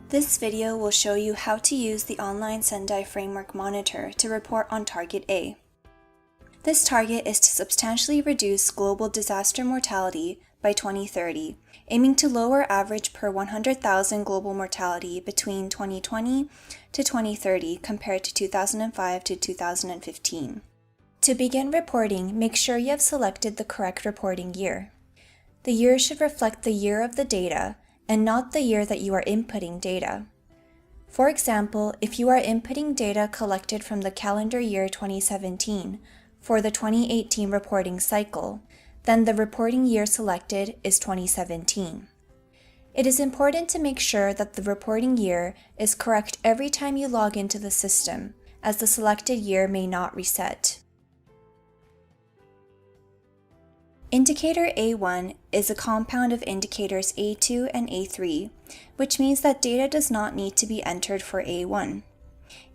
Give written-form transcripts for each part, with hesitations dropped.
This video will show you how to use the online Sendai Framework Monitor to report on Target A. This target is to substantially reduce global disaster mortality by 2030, aiming to lower average per 100,000 global mortality between 2020 to 2030 compared to 2005 to 2015. To begin reporting, make sure you have selected the correct reporting year. The year should reflect the year of the data and not the year that you are inputting data. For example, if you are inputting data collected from the calendar year 2017 for the 2018 reporting cycle, then the reporting year selected is 2017. It is important to make sure that the reporting year is correct every time you log into the system, as the selected year may not reset. Indicator A1 is a compound of indicators A2 and A3, which means that data does not need to be entered for A1.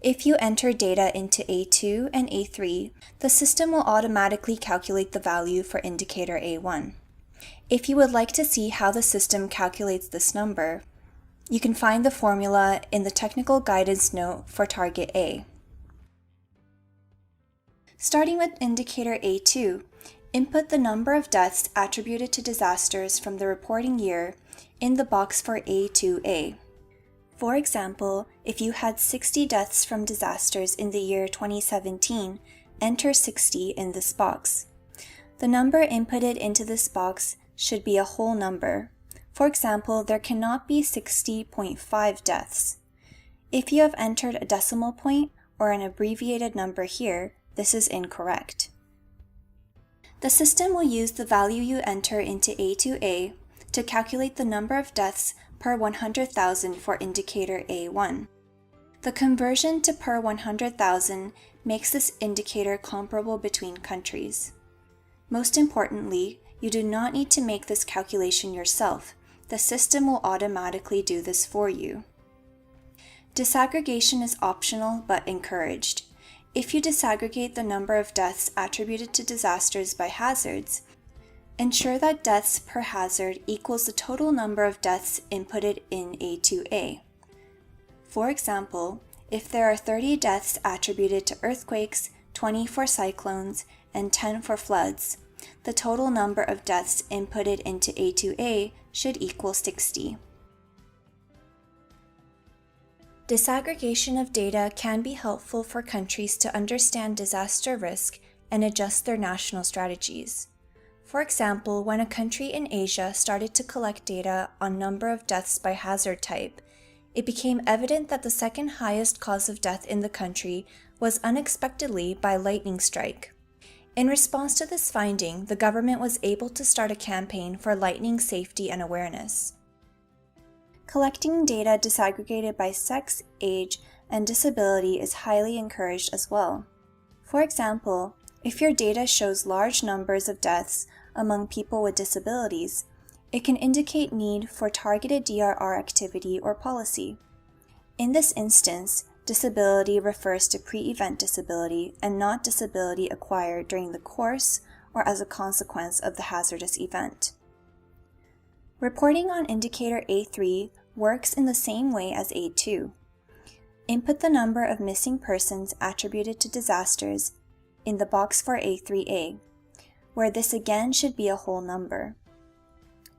If you enter data into A2 and A3, the system will automatically calculate the value for indicator A1. If you would like to see how the system calculates this number, you can find the formula in the technical guidance note for Target A. Starting with indicator A2, input the number of deaths attributed to disasters from the reporting year in the box for A2A. For example, if you had 60 deaths from disasters in the year 2017, enter 60 in this box. The number inputted into this box should be a whole number. For example, there cannot be 60.5 deaths. If you have entered a decimal point or an abbreviated number here, this is incorrect. The system will use the value you enter into A2A to calculate the number of deaths per 100,000 for indicator A1. The conversion to per 100,000 makes this indicator comparable between countries. Most importantly, you do not need to make this calculation yourself. The system will automatically do this for you. Disaggregation is optional but encouraged. If you disaggregate the number of deaths attributed to disasters by hazards, ensure that deaths per hazard equals the total number of deaths inputted in A2A. For example, if there are 30 deaths attributed to earthquakes, 20 for cyclones, and 10 for floods, the total number of deaths inputted into A2A should equal 60. Disaggregation of data can be helpful for countries to understand disaster risk and adjust their national strategies. For example, when a country in Asia started to collect data on number of deaths by hazard type, it became evident that the second highest cause of death in the country was unexpectedly by lightning strike. In response to this finding, the government was able to start a campaign for lightning safety and awareness. Collecting data disaggregated by sex, age, and disability is highly encouraged as well. For example, if your data shows large numbers of deaths among people with disabilities, it can indicate need for targeted DRR activity or policy. In this instance, disability refers to pre-event disability and not disability acquired during the course or as a consequence of the hazardous event. Reporting on indicator A3 works in the same way as A2. Input the number of missing persons attributed to disasters in the box for A3A, where this again should be a whole number.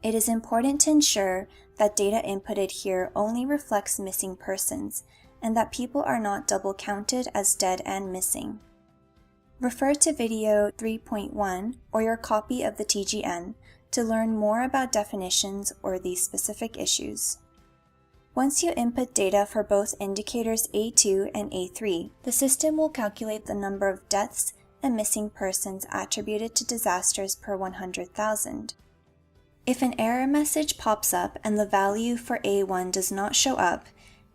It is important to ensure that data inputted here only reflects missing persons and that people are not double counted as dead and missing. Refer to video 3.1 or your copy of the TGN to learn more about definitions or these specific issues. Once you input data for both indicators A2 and A3, the system will calculate the number of deaths and missing persons attributed to disasters per 100,000. If an error message pops up and the value for A1 does not show up,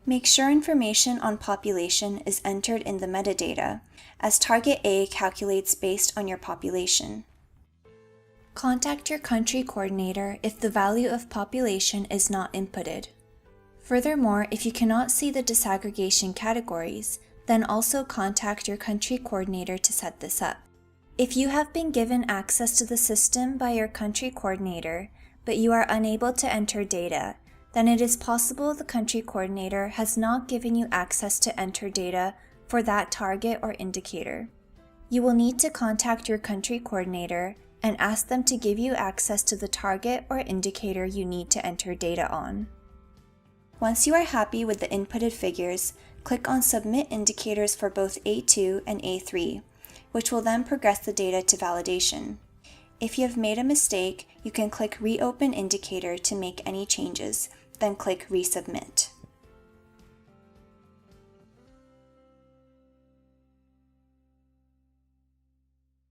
make sure information on population is entered in the metadata, as Target A calculates based on your population. Contact your country coordinator if the value of population is not inputted. Furthermore, if you cannot see the disaggregation categories, then also contact your country coordinator to set this up. If you have been given access to the system by your country coordinator, but you are unable to enter data, then it is possible the country coordinator has not given you access to enter data for that target or indicator. You will need to contact your country coordinator and ask them to give you access to the target or indicator you need to enter data on. Once you are happy with the inputted figures, click on Submit Indicators for both A2 and A3, which will then progress the data to validation. If you have made a mistake, you can click Reopen Indicator to make any changes, then click Resubmit.